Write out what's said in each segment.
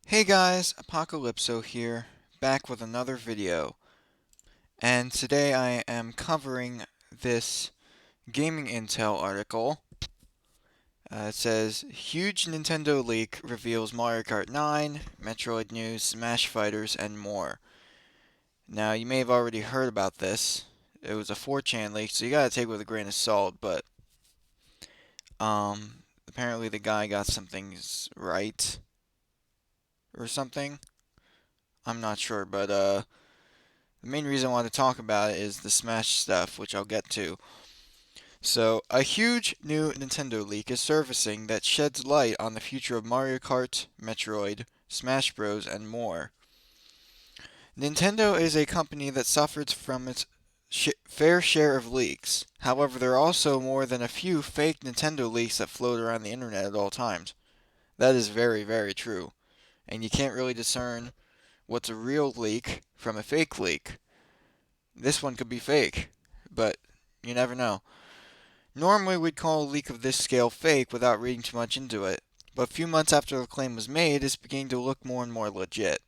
Hey guys, Apocalypso here, back with another video. And today I am covering this Gaming Intel article. It says, Huge Nintendo leak reveals Mario Kart 9, Metroid news, Smash Fighters, and more. Now, you may have already heard about this. It was a 4chan leak, so you gotta take it with a grain of salt, but, apparently the guy got some things right, or something. I'm not sure, but, the main reason I want to talk about it is the Smash stuff, which I'll get to. So, a huge new Nintendo leak is surfacing that sheds light on the future of Mario Kart, Metroid, Smash Bros, and more. Nintendo is a company that suffers from its fair share of leaks. However, there are also more than a few fake Nintendo leaks that float around the internet at all times. That is very, very true. And you can't really discern what's a real leak from a fake leak. This one could be fake, but you never know. Normally, we'd call a leak of this scale fake without reading too much into it, but a few months after the claim was made, it's beginning to look more and more legit.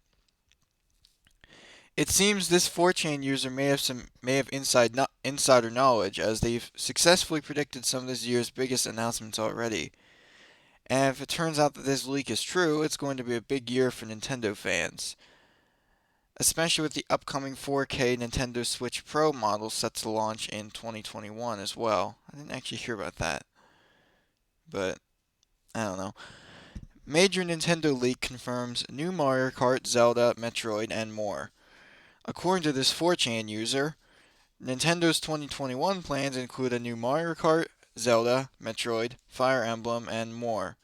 It seems this 4chan user may have insider knowledge, as they've successfully predicted some of this year's biggest announcements already. And if it turns out that this leak is true, it's going to be a big year for Nintendo fans, especially with the upcoming 4K Nintendo Switch Pro model set to launch in 2021 as well. I didn't actually hear about that, but I don't know. Major Nintendo leak confirms new Mario Kart, Zelda, Metroid, and more. According to this 4chan user, Nintendo's 2021 plans include a new Mario Kart, Zelda, Metroid, Fire Emblem, and more.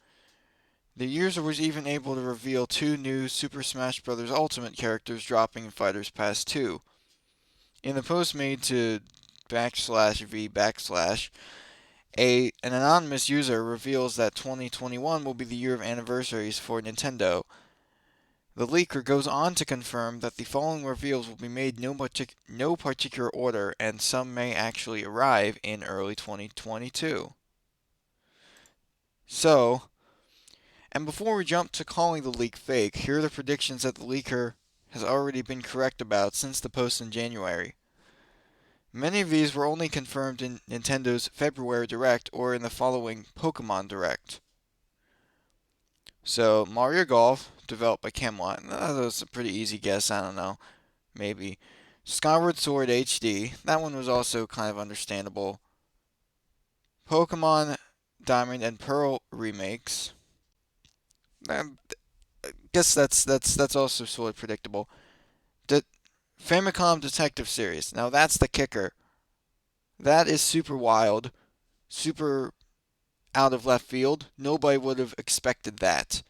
The user was even able to reveal two new Super Smash Bros. Ultimate characters dropping in Fighters Pass 2. In the post made to /v/ an anonymous user reveals that 2021 will be the year of anniversaries for Nintendo. The leaker goes on to confirm that the following reveals will be made no particular order, and some may actually arrive in early 2022. So, and before we jump to calling the leak fake, here are the predictions that the leaker has already been correct about since the post in January. Many of these were only confirmed in Nintendo's February Direct or in the following Pokemon Direct. So, Mario Golf, developed by Camelot. That was a pretty easy guess, I don't know. Maybe. Skyward Sword HD, that one was also kind of understandable. Pokemon Diamond and Pearl remakes. I guess that's also sort of predictable. The Famicom Detective Series. Now that's the kicker. That is super wild, super out of left field. Nobody would have expected that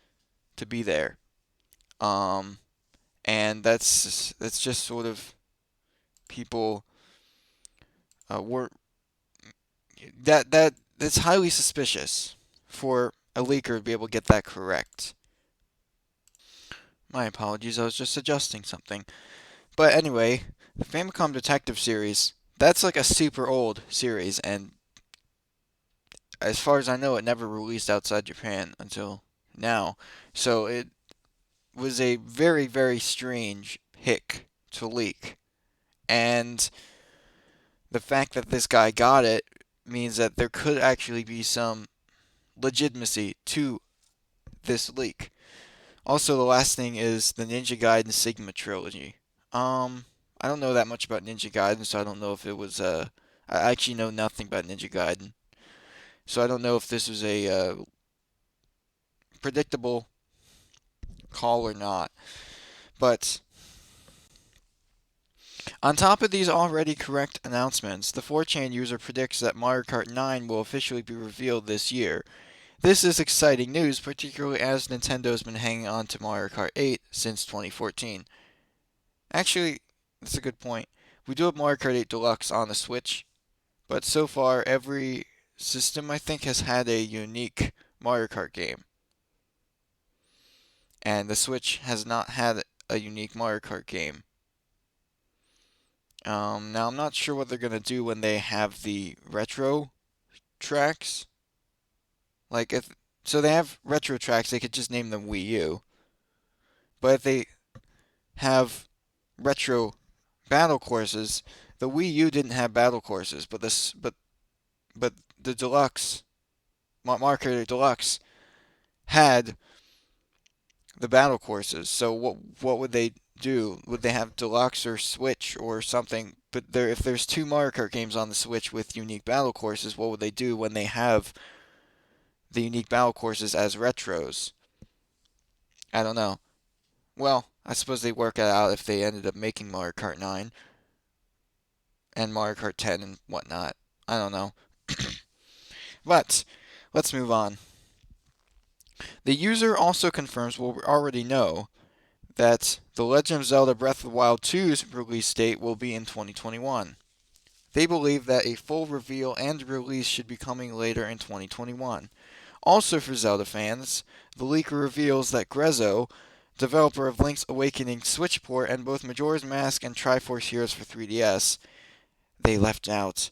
to be there. Um, and that's just sort of people were that's highly suspicious for a leaker to be able to get that correct. My apologies, I was just adjusting something. But anyway, the Famicom Detective series, that's like a super old series, and as far as I know, it never released outside Japan until now. So it was a very, very strange pick to leak. And the fact that this guy got it means that there could actually be some legitimacy to this leak. Also, the last thing is the Ninja Gaiden Sigma trilogy. I don't know that much about Ninja Gaiden, so I don't know if it was I actually know nothing about Ninja Gaiden, so I don't know if this was a predictable call or not. But on top of these already correct announcements, the 4chan user predicts that Mario Kart 9 will officially be revealed this year. This is exciting news, particularly as Nintendo's been hanging on to Mario Kart 8 since 2014. Actually, that's a good point. We do have Mario Kart 8 Deluxe on the Switch, but so far every system I think has had a unique Mario Kart game, and the Switch has not had a unique Mario Kart game. Now I'm not sure what they're gonna do when they have the retro tracks. Like if so, they have retro tracks. They could just name them Wii U, But if they have retro battle courses, the Wii U didn't have battle courses, but the Deluxe Mario Kart Deluxe had the battle courses. So what would they do? Would they have Deluxe or Switch or something? But if there's two Mario Kart games on the Switch with unique battle courses, what would they do when they have the unique battle courses as retros? I don't know. Well, I suppose they work it out if they ended up making Mario Kart 9 and Mario Kart 10 and whatnot. I don't know. But let's move on. The user also confirms what we already know, that The Legend of Zelda Breath of the Wild 2's release date will be in 2021. They believe that a full reveal and release should be coming later in 2021. Also for Zelda fans, the leaker reveals that Grezzo, developer of Link's Awakening Switch port and both Majora's Mask and Triforce Heroes for 3DS, they left out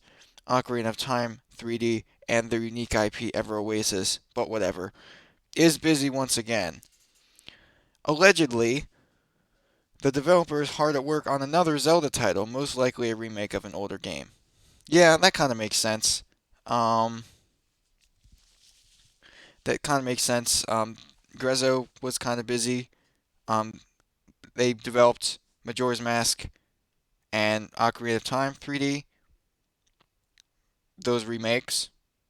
Ocarina of Time 3D and their unique IP Ever Oasis, but whatever, is busy once again. Allegedly, the developer is hard at work on another Zelda title, most likely a remake of an older game. Yeah, that kind of makes sense. Um, that kind of makes sense. Grezzo was kind of busy. Um, they developed Majora's Mask and Ocarina of Time 3D, those remakes,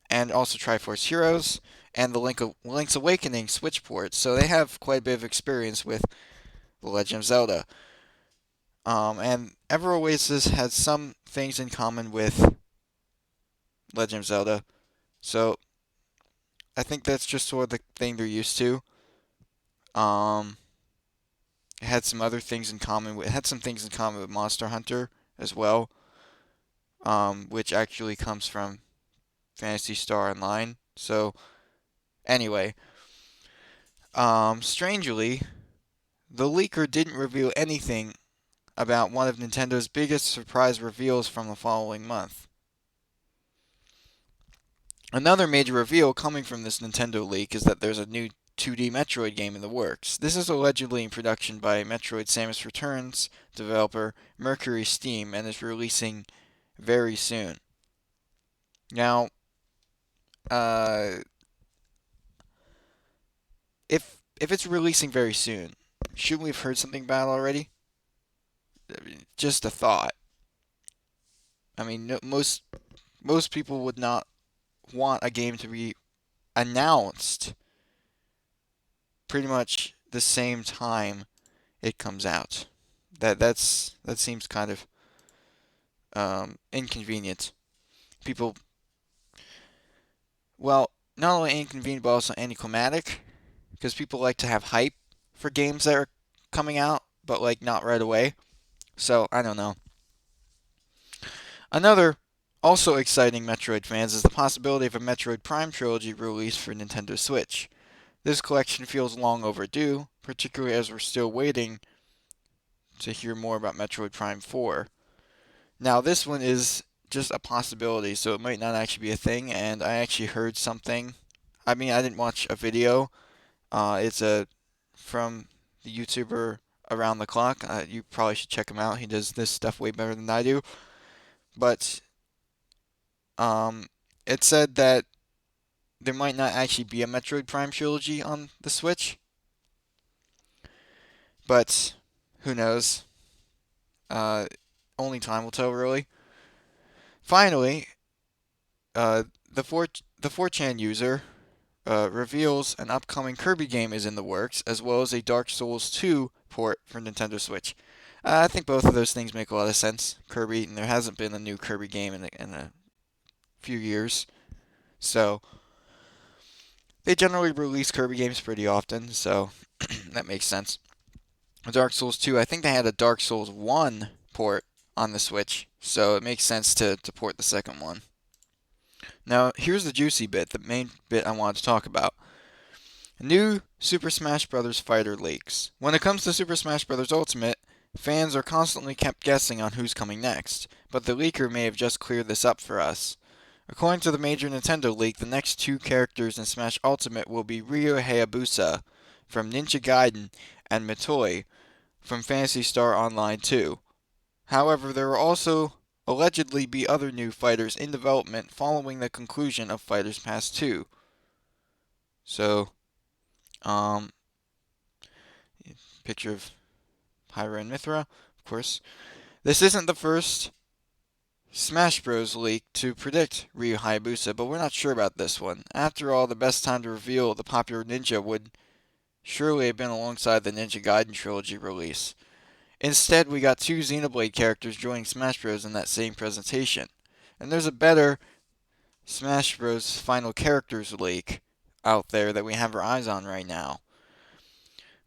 and also Triforce Heroes and the Link's Awakening Switch port. So they have quite a bit of experience with The Legend of Zelda. And Ever Oasis has some things in common with Legend of Zelda. So I think that's just sort of the thing they're used to. Um, it had some other things in common with, it had some things in common with Monster Hunter as well, which actually comes from Phantasy Star Online. So anyway, strangely, the leaker didn't reveal anything about one of Nintendo's biggest surprise reveals from the following month. Another major reveal coming from this Nintendo leak is that there's a new 2D Metroid game in the works. This is allegedly in production by Metroid Samus Returns developer Mercury Steam and is releasing very soon. Now, uh, if it's releasing very soon, shouldn't we have heard something about it already? Just a thought. I mean, no, most people would not want a game to be announced pretty much the same time it comes out. That seems kind of inconvenient. People, well, not only inconvenient but also anticlimactic because people like to have hype for games that are coming out, but like not right away. So I don't know. Another also exciting Metroid fans is the possibility of a Metroid Prime trilogy release for Nintendo Switch. This collection feels long overdue, particularly as we're still waiting to hear more about Metroid Prime 4. Now, this one is just a possibility, so it might not actually be a thing, and I actually heard something. I mean, I didn't watch a video. It's from the YouTuber Around the Clock. You probably should check him out. He does this stuff way better than I do. But um, it said that there might not actually be a Metroid Prime trilogy on the Switch, but who knows? Uh, only time will tell, really. Finally, uh, the 4chan user reveals an upcoming Kirby game is in the works, as well as a Dark Souls 2 port for Nintendo Switch. I think both of those things make a lot of sense. Kirby, and there hasn't been a new Kirby game in a few years, so they generally release Kirby games pretty often, so that makes sense. Dark Souls 2, I think they had a Dark Souls 1 port on the Switch, so it makes sense to port the second one. Now, here's the juicy bit, the main bit I wanted to talk about. New Super Smash Bros. Fighter leaks. When it comes to Super Smash Bros. Ultimate, fans are constantly kept guessing on who's coming next, but the leaker may have just cleared this up for us. According to the major Nintendo leak, the next two characters in Smash Ultimate will be Ryo Hayabusa from Ninja Gaiden and Metroid from Phantasy Star Online 2. However, there will also allegedly be other new fighters in development following the conclusion of Fighters Pass 2. So, um, picture of Pyra and Mithra, of course. This isn't the first Smash Bros. Leak to predict Ryu Hayabusa, but we're not sure about this one. After all, the best time to reveal the popular ninja would surely have been alongside the Ninja Gaiden trilogy release. Instead, we got two Xenoblade characters joining Smash Bros. In that same presentation. And there's a better Smash Bros. Final Characters leak out there that we have our eyes on right now.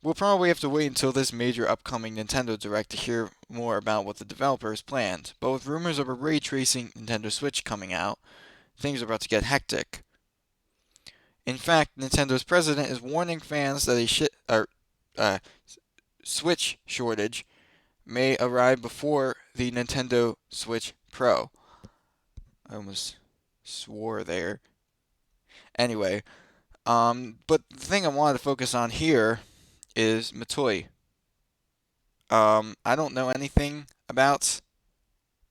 We'll probably have to wait until this major upcoming Nintendo Direct to hear more about what the developers planned, but with rumors of a ray tracing Nintendo Switch coming out, things are about to get hectic. In fact, Nintendo's president is warning fans that a Switch shortage may arrive before the Nintendo Switch Pro. I almost swore there. Anyway, but the thing I wanted to focus on here is Metroid. I don't know anything about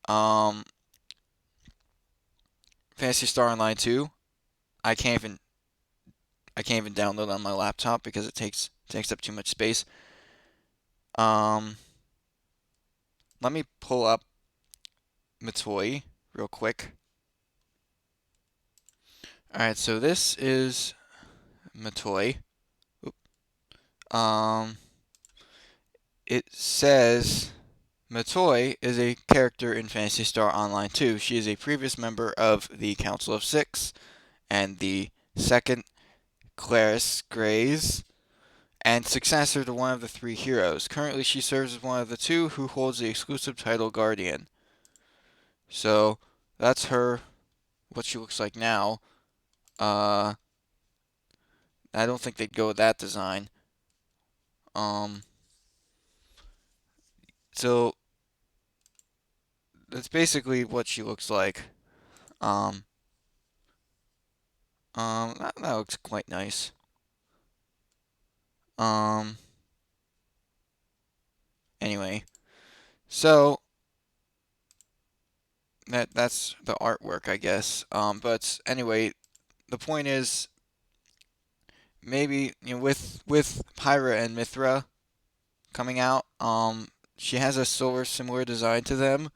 um Phantasy Star Online 2. I can't even I can't even download it on my laptop because it takes up too much space. Um, Let me pull up Metroid real quick. All right, so this is Metroid. Um, it says Metroid is a character in Phantasy Star Online 2. She is a previous member of the Council of Six and the second Claris Greys and successor to one of the three heroes. Currently, she serves as one of the two who holds the exclusive title Guardian. So that's her, what she looks like now. I don't think they'd go with that design. Um, so that's basically what she looks like. Um, that looks quite nice. Um, anyway, so that's the artwork, I guess. But anyway, the point is maybe with Pyra and Mithra coming out, she has a sort of similar design to them,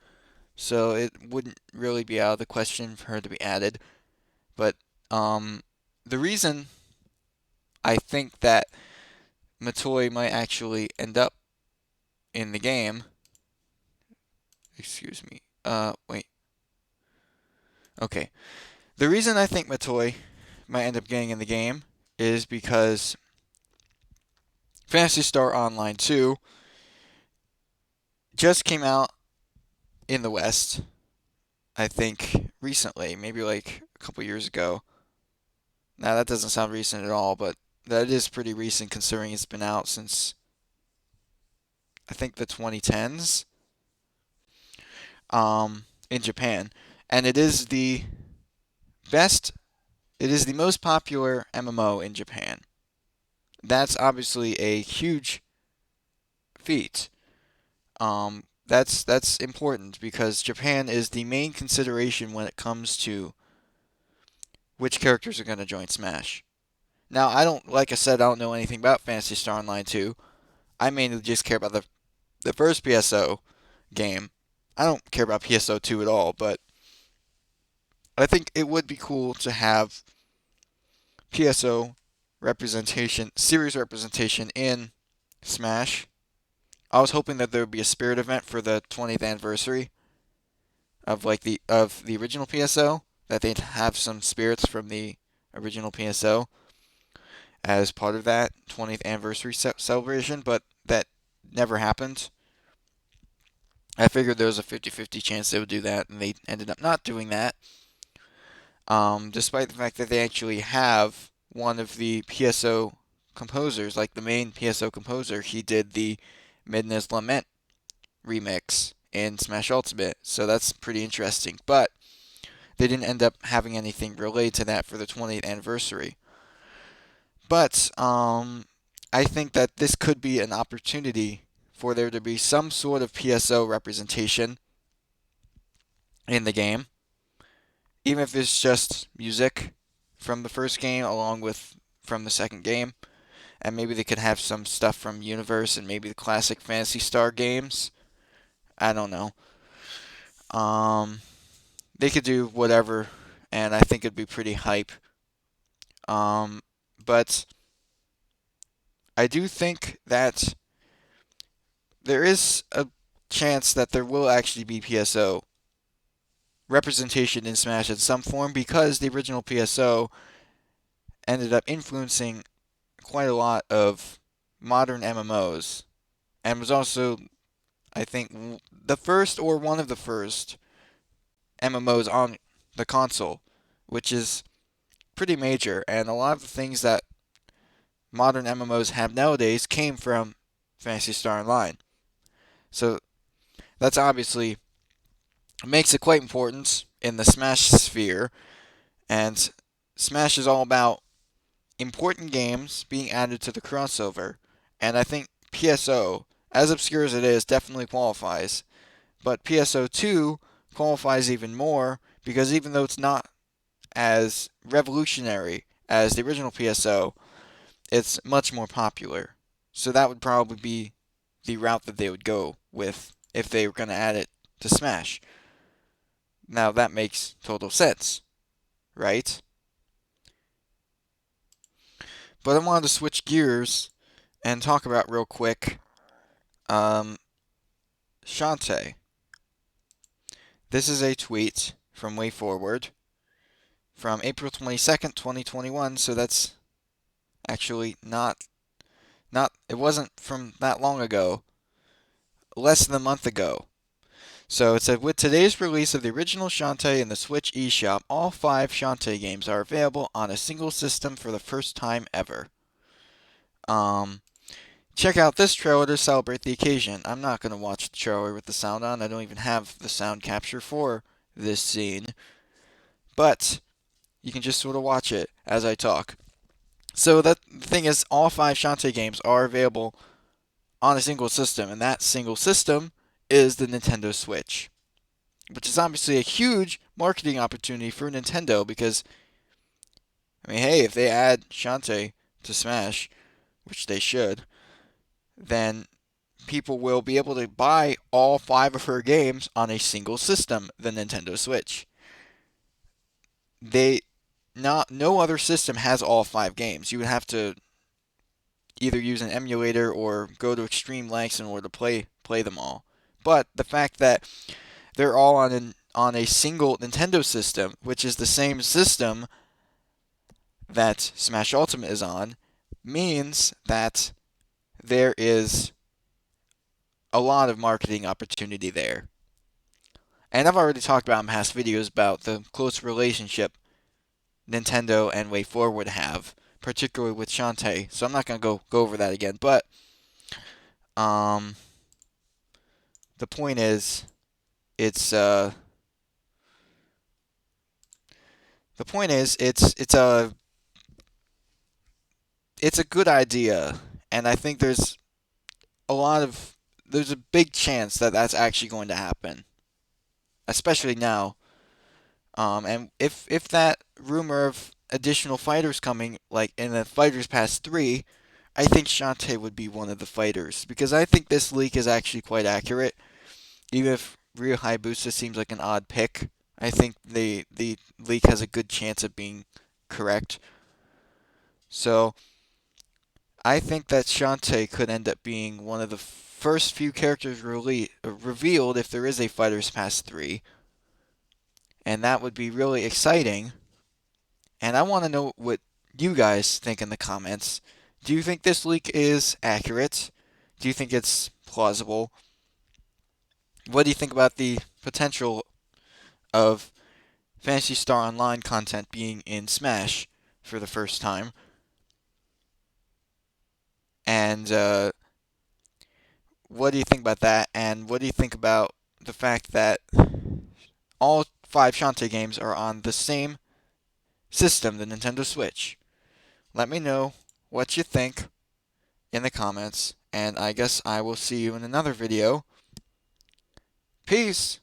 so it wouldn't really be out of the question for her to be added. But the reason I think that Matoi might actually end up in the game, excuse me, wait, okay. The reason I think Matoi might end up getting in the game is because Phantasy Star Online 2 just came out in the West, I think recently, maybe like a couple years ago. Now that doesn't sound recent at all, but that is pretty recent considering it's been out since I think the 2010s in Japan, and best it is the most popular MMO in Japan. That's obviously a huge feat. That's important because Japan is the main consideration when it comes to which characters are going to join Smash. Now, like I said, I don't know anything about Phantasy Star Online 2. I mainly just care about the first PSO game. I don't care about PSO 2 at all, but I think it would be cool to have PSO representation, series representation in Smash. I was hoping that there would be a spirit event for the 20th anniversary of the original PSO, that they'd have some spirits from the original PSO as part of that 20th anniversary celebration, but that never happened. I figured there was a 50-50 chance they would do that, and they ended up not doing that. Despite the fact that they actually have one of the PSO composers, like the main PSO composer, he did the Midna's Lament remix in Smash Ultimate, so that's pretty interesting. But they didn't end up having anything related to that for the 20th anniversary. But I think that this could be an opportunity for there to be some sort of PSO representation in the game, even if it's just music from the first game along with from the second game, and maybe they could have some stuff from Universe and maybe the classic Phantasy Star games. I don't know. Um, they could do whatever, and I think it'd be pretty hype. Um, but I do think that there is a chance that there will actually be PSO representation in Smash in some form because the original PSO ended up influencing quite a lot of modern MMOs and was also, I think, the first or one of the first MMOs on the console, which is pretty major. And a lot of the things that modern MMOs have nowadays came from Phantasy Star Online. So that's obviously makes it quite important in the Smash sphere. And Smash is all about important games being added to the crossover. And I think PSO, as obscure as it is, definitely qualifies. But PSO 2 qualifies even more because even though it's not as revolutionary as the original PSO, it's much more popular. So that would probably be the route that they would go with if they were going to add it to Smash. Now that makes total sense, right? But I wanted to switch gears and talk about real quick um, Shantae. This is a tweet from WayForward from April 22nd, 2021, so that's actually not it wasn't from that long ago, less than a month ago. So it said, with today's release of the original Shantae in the Switch eShop, all 5 Shantae games are available on a single system for the first time ever. Um, Check out this trailer to celebrate the occasion. I'm not going to watch the trailer with the sound on. I don't even have the sound capture for this scene. But you can just sort of watch it as I talk. So the thing is, all 5 Shantae games are available on a single system, and that single system is the Nintendo Switch, which is obviously a huge marketing opportunity for Nintendo because, I mean, hey, if they add Shantae to Smash, which they should, then people will be able to buy all 5 of her games on a single system, the Nintendo Switch. They not no other system has all 5 games. You would have to either use an emulator or go to extreme lengths in order to play them all. But the fact that they're all on a single Nintendo system, which is the same system that Smash Ultimate is on, means that there is a lot of marketing opportunity there. And I've already talked about in past videos about the close relationship Nintendo and WayForward have, particularly with Shantae. So I'm not gonna go over that again. But um, the point is, it's it's a good idea, and I think a lot of there's a big chance that that's actually going to happen, especially now. And if that rumor of additional fighters coming, like in the Fighters Pass 3, I think Shantae would be one of the fighters because I think this leak is actually quite accurate. Even if Ryu Hayabusa seems like an odd pick, I think the leak has a good chance of being correct. So I think that Shantae could end up being one of the first few characters revealed if there is a Fighters Pass 3, and that would be really exciting. And I want to know what you guys think in the comments. Do you think this leak is accurate? Do you think it's plausible? What do you think about the potential of Phantasy Star Online content being in Smash for the first time? And what do you think about that? And what do you think about the fact that all 5 Shantae games are on the same system, the Nintendo Switch? Let me know what you think, in the comments, and I guess I will see you in another video. Peace!